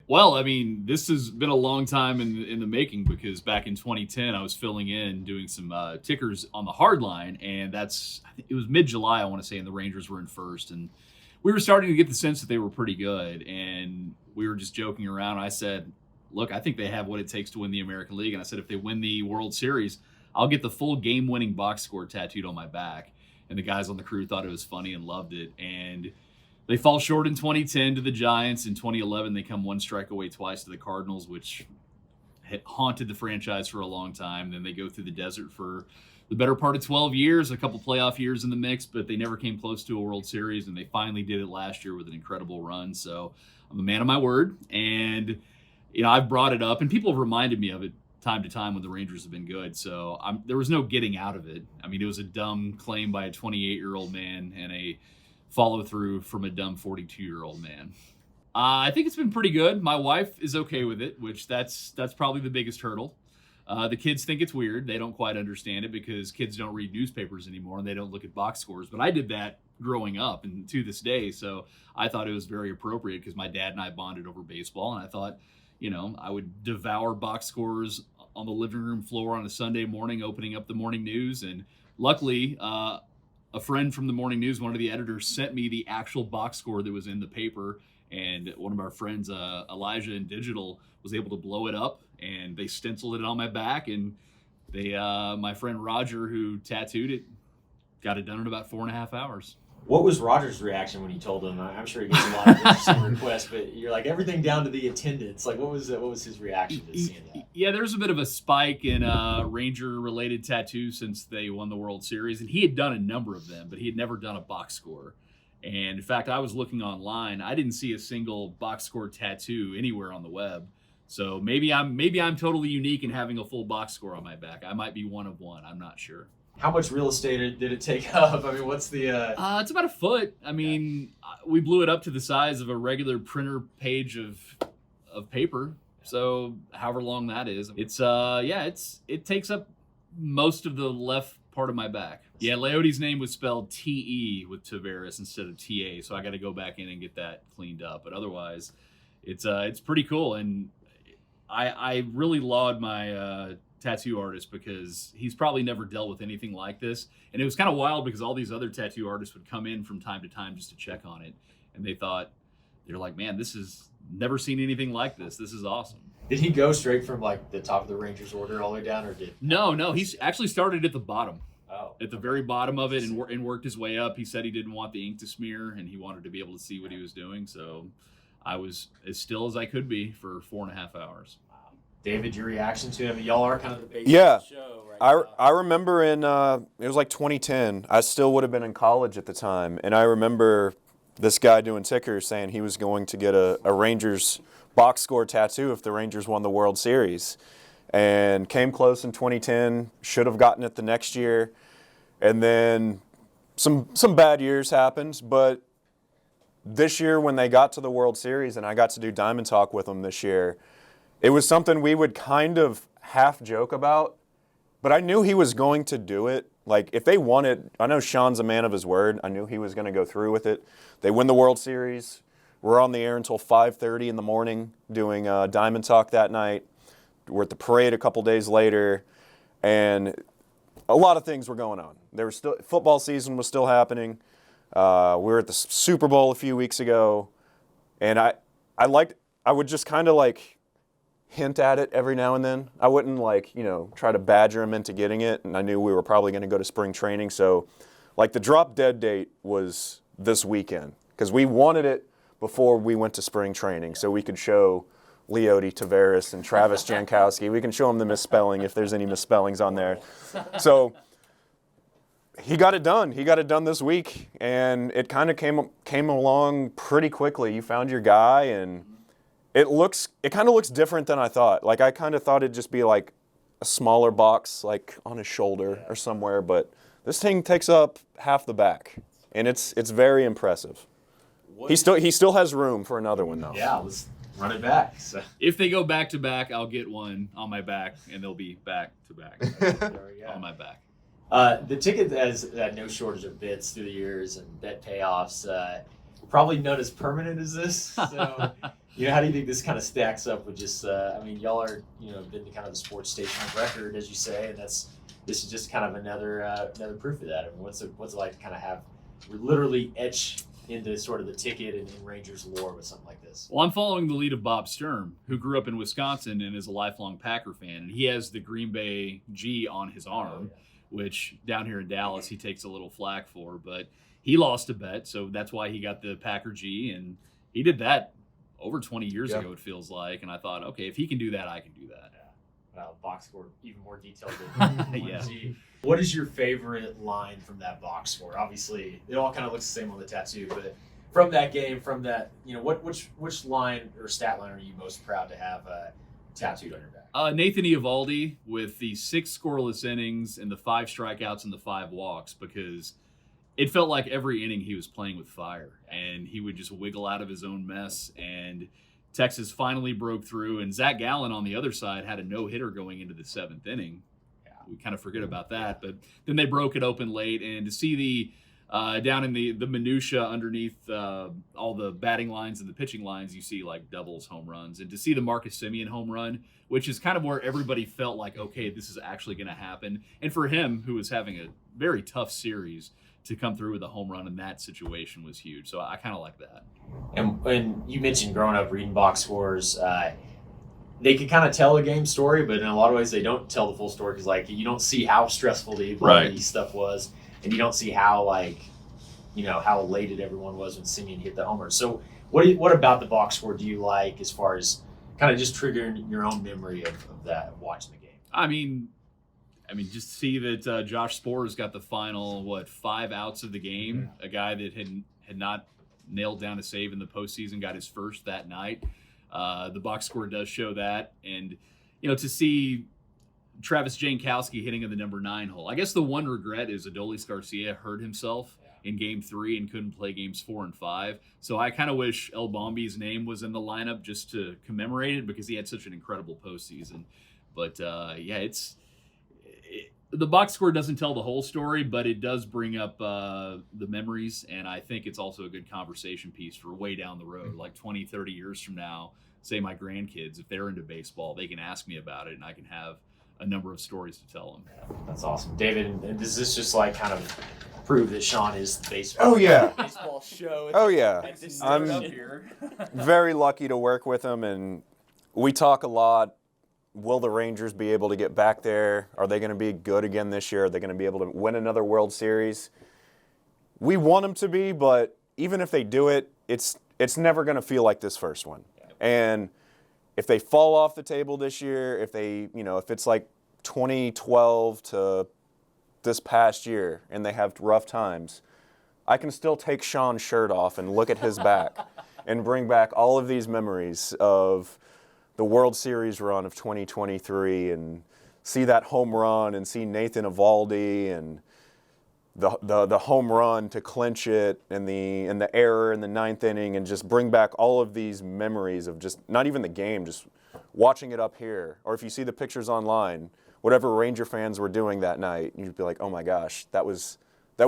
Well, I mean, this has been a long time in the making because back in 2010, I was filling in doing some tickers on the hard line, and I think it was mid-July, I want to say, and the Rangers were in first, and we were starting to get the sense that they were pretty good, and we were just joking around. I said, "Look, I think they have what it takes to win the American League," and I said, "If they win the World Series, I'll get the full game-winning box score tattooed on my back." And the guys on the crew thought it was funny and loved it, and they fall short in 2010 to the Giants. In 2011, they come one strike away twice to the Cardinals, which had haunted the franchise for a long time. Then they go through the desert for the better part of 12 years, a couple playoff years in the mix, but they never came close to a World Series, and they finally did it last year with an incredible run. So I'm a man of my word, and I've brought it up, and people have reminded me of it time to time when the Rangers have been good. So there was no getting out of it. I mean, it was a dumb claim by a 28-year-old man and a follow through from a dumb 42-year-old man. I think it's been pretty good. My wife is okay with it, which that's probably the biggest hurdle. The kids think it's weird. They don't quite understand it because kids don't read newspapers anymore and they don't look at box scores. But I did that growing up and to this day. So I thought it was very appropriate because my dad and I bonded over baseball. And I thought, I would devour box scores on the living room floor on a Sunday morning, opening up the morning news. And luckily, a friend from the morning news, one of the editors, sent me the actual box score that was in the paper. And one of our friends, Elijah in digital, was able to blow it up, and they stenciled it on my back. And my friend Roger, who tattooed it, got it done in about 4.5 hours. What was Roger's reaction when you told him? I'm sure he gets a lot of interesting requests, but you're like everything down to the attendance. Like, what was his reaction to seeing that? Yeah, there's a bit of a spike in Ranger-related tattoos since they won the World Series, and he had done a number of them, but he had never done a box score. And in fact, I was looking online. I didn't see a single box score tattoo anywhere on the web. So maybe I'm totally unique in having a full box score on my back. I might be one of one. I'm not sure. How much real estate did it take up? I mean, what's the... It's about a foot. I mean, we blew it up to the size of a regular printer page of paper. So however long that is. It takes up most of the left part of my back. Yeah, Leote's name was spelled T-E with Tavares instead of T-A. So I got to go back in and get that cleaned up. But otherwise, it's pretty cool. And I really laud my... tattoo artist because he's probably never dealt with anything like this. And it was kind of wild because all these other tattoo artists would come in from time to time just to check on it. And they're like, man, this is never seen anything like this. This is awesome. Did he go straight from like the top of the Rangers order all the way down, or did... No, he's actually started at the bottom. Oh. At the very bottom of it and worked his way up. He said he didn't want the ink to smear and he wanted to be able to see what he was doing. So I was as still as I could be for 4.5 hours. David, your reaction to him? Y'all are kind of the base of the show right now. I remember it was like 2010. I still would have been in college at the time. And I remember this guy doing tickers saying he was going to get a Rangers box score tattoo if the Rangers won the World Series. And came close in 2010, should have gotten it the next year. And then some bad years happened. But this year when they got to the World Series and I got to do Diamond Talk with them this year, it was something we would kind of half joke about, but I knew he was going to do it. Like, if they won it, I know Sean's a man of his word. I knew he was going to go through with it. They win the World Series. We're on the air until 5:30 in the morning doing Diamond Talk that night. We're at the parade a couple days later, and a lot of things were going on. There was still football season was still happening. We were at the Super Bowl a few weeks ago, and I would just kind of like hint at it every now and then. I wouldn't try to badger him into getting it, and I knew we were probably going to go to spring training. So like the drop dead date was this weekend because we wanted it before we went to spring training so we could show Leote, Tavares, and Travis Jankowski. We can show them the misspelling if there's any misspellings on there. So he got it done. He got it done this week, and it kind of came along pretty quickly. You found your guy, and it kind of looks different than I thought. Like, I kind of thought it'd just be like a smaller box, like on his shoulder or somewhere, but this thing takes up half the back, and it's very impressive. He still has room for another one, though. Yeah, let's run it back. So. If they go back to back, I'll get one on my back, and they'll be back to back on my back. The ticket has had no shortage of bits through the years and bet payoffs. Probably not as permanent as this. So How do you think this kind of stacks up with just? I mean, y'all are been kind of the sports station of record, as you say, and this is just kind of another proof of that. I mean, what's it like to kind of have literally etch into sort of the ticket and Rangers lore with something like this? Well, I'm following the lead of Bob Sturm, who grew up in Wisconsin and is a lifelong Packer fan, and he has the Green Bay G on his arm, which down here in Dallas he takes a little flack for, but he lost a bet, so that's why he got the Packer G, and he did that over 20 years ago, it feels like, and I thought, okay, if he can do that, I can do that. Well, box score even more detailed than Yeah. G. What is your favorite line from that box score? Obviously, it all kind of looks the same on the tattoo, but from that game, from that, which line or stat line are you most proud to have tattooed on your back? Nathan Eovaldi with the 6 scoreless innings and the 5 strikeouts and the 5 walks, because it felt like every inning he was playing with fire, and he would just wiggle out of his own mess, and Texas finally broke through, and Zach Gallen on the other side had a no-hitter going into the 7th inning. We kind of forget about that, but then they broke it open late, and to see the down in the minutia underneath all the batting lines and the pitching lines, you see like doubles, home runs, and to see the Marcus Semien home run, which is kind of where everybody felt like, okay, this is actually going to happen, and for him, who was having a very tough series, to come through with a home run in that situation was huge. So I kind of like that. And you mentioned growing up reading box scores. They can kind of tell a game story, but in a lot of ways they don't tell the full story, because you don't see how stressful the Eovaldi stuff was, and you don't see how how elated everyone was when Semien hit the homer. So what about the box score do you like, as far as kind of just triggering your own memory of that, of watching the game? I mean, just see that Josh Sporer's got the final 5 outs of the game. A guy that had not nailed down a save in the postseason got his first that night. The box score does show that, and to see Travis Jankowski hitting in the number 9 hole. I guess the one regret is Adolis Garcia hurt himself in Game 3 and couldn't play Games 4 and 5. So I kind of wish El Bombi's name was in the lineup just to commemorate it, because he had such an incredible postseason. But the box score doesn't tell the whole story, but it does bring up the memories, and I think it's also a good conversation piece for way down the road, like 20, 30 years from now. Say my grandkids, if they're into baseball, they can ask me about it, and I can have a number of stories to tell them. That's awesome. David, and does this just kind of prove that Sean is the baseball, baseball show? I'm very lucky to work with him, and we talk a lot. Will the Rangers be able to get back there? Are they going to be good again this year? Are they going to be able to win another World Series? We want them to be, but even if they do it, it's never going to feel like this first one. And if they fall off the table this year, if it's like 2012 to this past year and they have rough times, I can still take Sean's shirt off and look at his back and bring back all of these memories of the World Series run of 2023, and see that home run, and see Nathan Eovaldi and the home run to clinch it, and the error in the 9th inning, and just bring back all of these memories of just not even the game, just watching it up here. Or if you see the pictures online, whatever Ranger fans were doing that night, you'd be like, oh my gosh, that was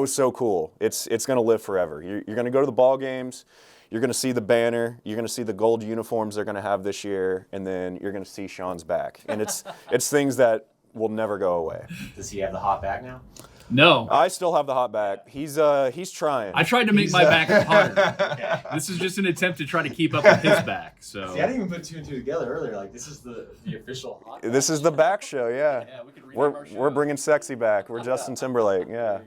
so cool. It's going to live forever. You're going to go to the ball games. You're going to see the banner. You're going to see the gold uniforms they're going to have this year, and then you're going to see Sean's back. And it's things that will never go away. Does he have the hot back now? No. I still have the hot back. He's trying. I tried to make my back harder. Okay. This is just an attempt to try to keep up with his back. So see, I didn't even put 2 and 2 together earlier. Like, this is the official hot back. This is the back show, yeah. Yeah, we could rename our show. We're bringing sexy back. We're Justin Timberlake, yeah.